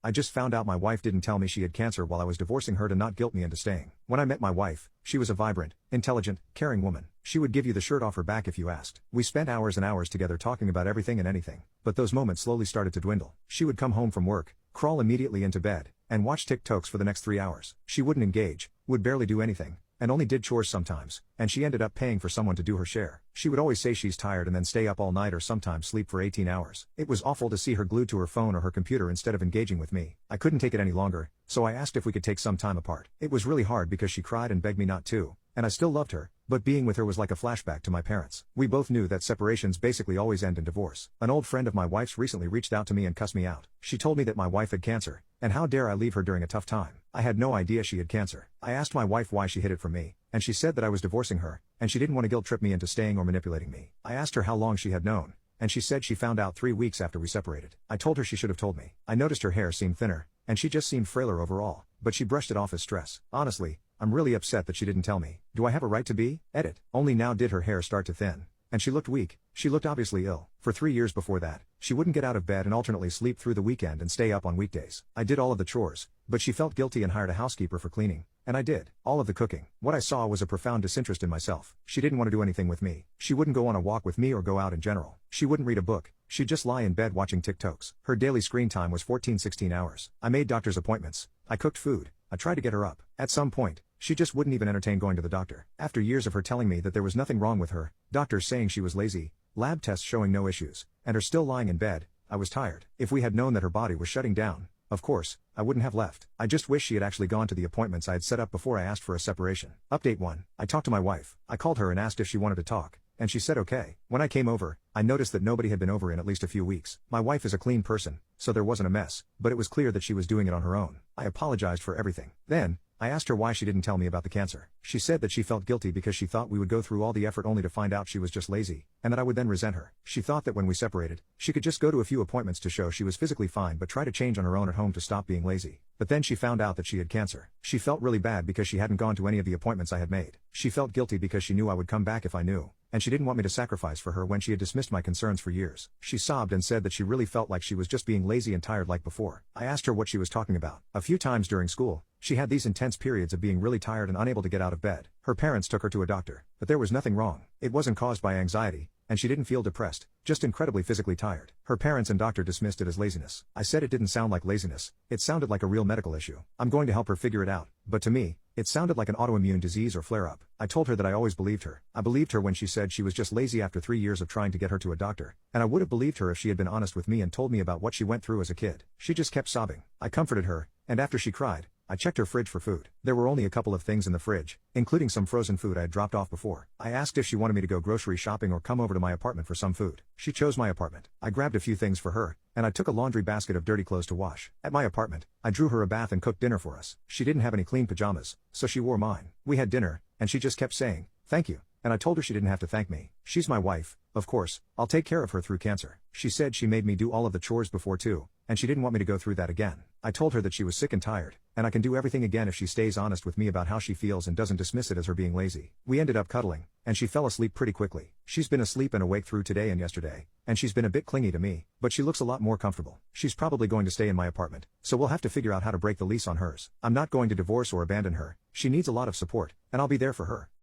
I just found out my wife didn't tell me she had cancer while I was divorcing her to not guilt me into staying. When I met my wife, she was a vibrant, intelligent, caring woman. She would give you the shirt off her back if you asked. We spent hours and hours together talking about everything and anything, but those moments slowly started to dwindle. She would come home from work, crawl immediately into bed, and watch TikToks for the next 3 hours. She wouldn't engage, would barely do anything, and only did chores sometimes, and she ended up paying for someone to do her share. She would always say she's tired and then stay up all night or sometimes sleep for 18 hours. It was awful to see her glued to her phone or her computer instead of engaging with me. I couldn't take it any longer, so I asked if we could take some time apart. It was really hard because she cried and begged me not to, and I still loved her, but being with her was like a flashback to my parents. We both knew that separations basically always end in divorce. An old friend of my wife's recently reached out to me and cussed me out. She told me that my wife had cancer, and how dare I leave her during a tough time. I had no idea she had cancer. I asked my wife why she hid it from me, and she said that I was divorcing her, and she didn't want to guilt trip me into staying or manipulating me. I asked her how long she had known, and she said she found out 3 weeks after we separated. I told her she should have told me. I noticed her hair seemed thinner, and she just seemed frailer overall, but she brushed it off as stress. Honestly, I'm really upset that she didn't tell me. Do I have a right to be? Edit. Only now did her hair start to thin, and she looked weak. She looked obviously ill. For 3 years before that, she wouldn't get out of bed and alternately sleep through the weekend and stay up on weekdays. I did all of the chores, but she felt guilty and hired a housekeeper for cleaning, and I did all of the cooking. What I saw was a profound disinterest in myself. She didn't want to do anything with me. She wouldn't go on a walk with me or go out in general. She wouldn't read a book. She'd just lie in bed watching TikToks. Her daily screen time was 14-16 hours. I made doctor's appointments. I cooked food. I tried to get her up. At some point, she just wouldn't even entertain going to the doctor. After years of her telling me that there was nothing wrong with her, doctors saying she was lazy, lab tests showing no issues, and her still lying in bed, I was tired. If we had known that her body was shutting down, of course, I wouldn't have left. I just wish she had actually gone to the appointments I had set up before I asked for a separation. Update 1. I talked to my wife. I called her and asked if she wanted to talk, and she said okay. When I came over, I noticed that nobody had been over in at least a few weeks. My wife is a clean person, so there wasn't a mess, but it was clear that she was doing it on her own. I apologized for everything. Then, I asked her why she didn't tell me about the cancer. She said that she felt guilty because she thought we would go through all the effort only to find out she was just lazy, and that I would then resent her. She thought that when we separated, she could just go to a few appointments to show she was physically fine but try to change on her own at home to stop being lazy. But then she found out that she had cancer. She felt really bad because she hadn't gone to any of the appointments I had made. She felt guilty because she knew I would come back if I knew, and she didn't want me to sacrifice for her when she had dismissed my concerns for years. She sobbed and said that she really felt like she was just being lazy and tired like before. I asked her what she was talking about. A few times during school, she had these intense periods of being really tired and unable to get out of bed. Her parents took her to a doctor, but there was nothing wrong. It wasn't caused by anxiety, and she didn't feel depressed, just incredibly physically tired. Her parents and doctor dismissed it as laziness. I said it didn't sound like laziness, it sounded like a real medical issue. I'm going to help her figure it out, but to me, it sounded like an autoimmune disease or flare-up. I told her that I always believed her. I believed her when she said she was just lazy after 3 years of trying to get her to a doctor, and I would have believed her if she had been honest with me and told me about what she went through as a kid. She just kept sobbing. I comforted her, and after she cried, I checked her fridge for food. There were only a couple of things in the fridge, including some frozen food I had dropped off before. I asked if she wanted me to go grocery shopping or come over to my apartment for some food. She chose my apartment. I grabbed a few things for her, and I took a laundry basket of dirty clothes to wash. At my apartment, I drew her a bath and cooked dinner for us. She didn't have any clean pajamas, so she wore mine. We had dinner, and she just kept saying, "Thank you," and I told her she didn't have to thank me. She's my wife, of course. I'll take care of her through cancer. She said she made me do all of the chores before too, and she didn't want me to go through that again. I told her that she was sick and tired, and I can do everything again if she stays honest with me about how she feels and doesn't dismiss it as her being lazy. We ended up cuddling, and she fell asleep pretty quickly. She's been asleep and awake through today and yesterday, and she's been a bit clingy to me, but she looks a lot more comfortable. She's probably going to stay in my apartment, so we'll have to figure out how to break the lease on hers. I'm not going to divorce or abandon her. She needs a lot of support, and I'll be there for her.